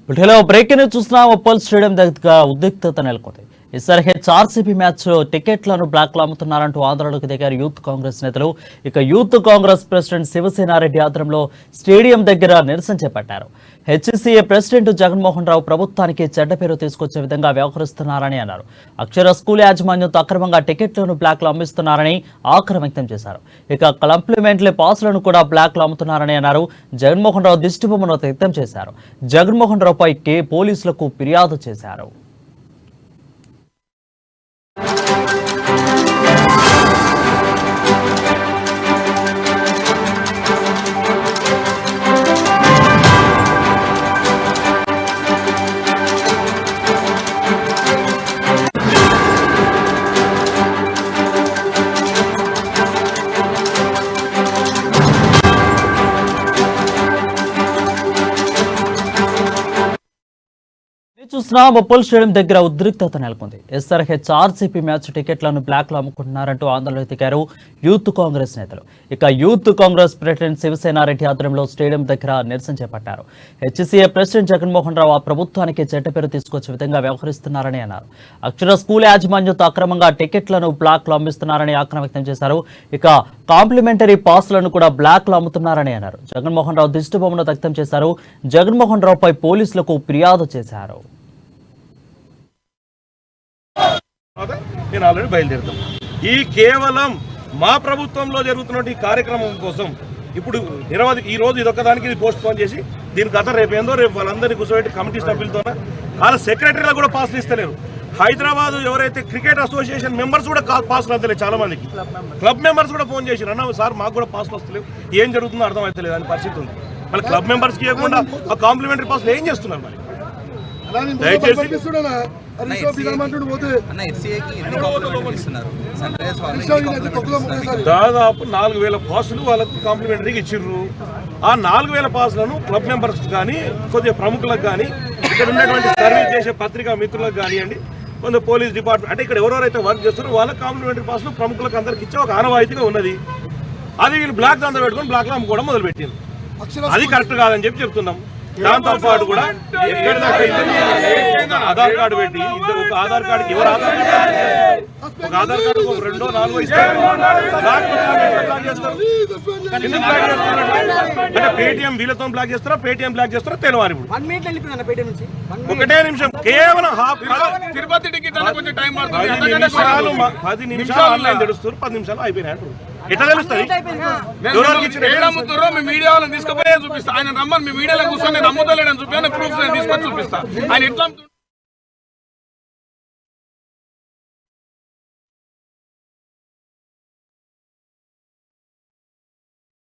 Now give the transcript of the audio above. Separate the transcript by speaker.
Speaker 1: Hello breaking news చూస్తున్నాం. Uppal stadium దగ్గర ఉద్రిక్తత నెలకొంది. ఈసారి హెచ్ఆర్సీపీ మ్యాచ్ టికెట్లను బ్లాక్ లో అమ్ముతున్నారంటూ ఆందోళనకు దిగారు యూత్ కాంగ్రెస్ నేతలు. ఇక యూత్ కాంగ్రెస్ ప్రెసిడెంట్ శివసేనారెడ్డి ఆధ్వర్యంలో స్టేడియం దగ్గర నిరసన చేపట్టారు. హెచ్సీఏ ప్రెసిడెంట్ జగన్మోహన్ రావు ప్రభుత్వానికి చెడ్డ పేరు తీసుకొచ్చే విధంగా వ్యవహరిస్తున్నారని అన్నారు. అక్షర స్కూల్ యాజమాన్యంతో అక్రమంగా టికెట్లను బ్లాక్ లో అమ్మిస్తున్నారని ఆగ్రహం వ్యక్తం చేశారు. ఇక కాంప్లిమెంటరీ పాస్లను కూడా బ్లాక్ లో అమ్ముతున్నారని అన్నారు. జగన్మోహన్ రావు దిష్టిబొమ్మను వ్యక్తం చేశారు. జగన్మోహన్ రావుపై పోలీసులకు ఫిర్యాదు చేశారు. చూస్తున్నాం. ఉప్పల్ స్టేడియం దగ్గర ఉద్రిక్తత నెలకొంది. హెచ్ఆర్సీపీ మ్యాచ్ టికెట్లను బ్లాక్ లో అమ్ముకుంటున్నారంటూ ఆందోళన దిగారు యూత్ కాంగ్రెస్ నేతలు. ఇక యూత్ కాంగ్రెస్ ప్రెసిడెంట్ శివసేనారెడ్డి ఆధ్వర్యంలో స్టేడియం దగ్గర నిరసన చేపట్టారు. హెచ్సీఏ ప్రెసిడెంట్ జగన్మోహన్ రావు ఆ ప్రభుత్వానికి చెడ్డ పేరు తీసుకొచ్చే విధంగా వ్యవహరిస్తున్నారని అన్నారు. అక్షర స్కూల్ యాజమాన్యంతో అక్రమంగా టికెట్లను బ్లాక్ లో అమ్మిస్తున్నారని ఆగ్రహం వ్యక్తం చేశారు. ఇక కాంప్లిమెంటరీ పాస్లను కూడా బ్లాక్ లో అమ్ముతున్నారని అన్నారు. జగన్మోహన్ రావు దిష్టిబొమ్మను వ్యక్తం చేశారు. జగన్మోహన్ రావుపై పోలీసులకు ఫిర్యాదు చేశారు.
Speaker 2: నేను ఆల్రెడీ బయలుదేరుతాం. ఈ కేవలం మా ప్రభుత్వంలో జరుగుతున్న ఈ కార్యక్రమం కోసం ఇప్పుడు ఈ రోజు ఇదొక్కదానికి ఇది పోస్ట్ పోన్ చేసి దీని కథ రేపేందో రేపు వాళ్ళందరినీ కూర్చోబెట్టి కమిటీ సభ్యులతో వాళ్ళ సెక్రటరీలకు కూడా పాసులు ఇస్తలేరు. హైదరాబాద్ ఎవరైతే క్రికెట్ అసోసియేషన్ మెంబర్స్ కూడా పాసులు అంతలేదు. చాలా మందికి క్లబ్ మెంబర్స్ కూడా ఫోన్ చేసి అన్న సార్ మాకు కూడా పాసులు వస్తలేవు, ఏం జరుగుతుందో అర్థం అవుతలేదు అని పరిస్థితి ఉంది. మళ్ళీ క్లబ్ మెంబర్స్కి ఇవ్వకుండా ఆ కాంప్లిమెంటరీ పాసులు ఏం చేస్తున్నారు? మరి దయచేసి దాదాపు 4,000 పాసులు వాళ్ళకు కాంప్లిమెంటరీకి ఇచ్చిర్రు. ఆ 4,000 పాసులను క్లబ్ మెంబర్స్ కానీ కొద్దిగా ప్రముఖులకు కానీ ఇక్కడ ఉన్నటువంటి సర్వీస్ చేసే పత్రికా మిత్రులకు కానివ్వండి, కొంత పోలీస్ డిపార్ట్మెంట్ అంటే ఇక్కడ ఎవరెవరైతే వర్క్ చేస్తారో వాళ్ళకి కాంప్లిమెంటరీ పాసులు ప్రముఖులకు అందరికి ఇచ్చే ఒక ఆనవాయితీగా ఉన్నది. అది వీళ్ళు బ్లాక్ దందా పెట్టుకుని బ్లాక్ లో అమ్ముకోవడం మొదలుపెట్టింది. అది కరెక్ట్ కాదని చెప్తున్నాం. దాంతో పాటు కూడా ఆధార్ కార్డు పెట్టి ఇద్దరు ఒక ఆధార్ కార్డుకి ఎవరు ఒక ఆధార్ కార్డు ఒక 2, 4 ఇస్తారు. అంటే పేటిఎం వీళ్ళతో బ్లాక్ చేస్తారా, పేటిఎం బ్లాక్ చేస్తారా తెలియాలి. ఇప్పుడు ఒకటే నిమిషం కేవలం తిరుపతి టికెట్ 10 నిమిషాలు ఆన్లైన్ తెలుస్తారు, 10 నిమిషాలు అయిపోయినాయి అంటారు. ఎట్లా తెలుస్తుంది?
Speaker 3: మీ మీడియా వాళ్ళని తీసుకుపోయే చూపిస్తా. ఆయన రమ్మని మీ మీడియాలో కూర్చొని నమ్ముతలేడని చూపి ప్రూఫ్ తీసుకొని చూపిస్తా. ఆయన ఎట్లా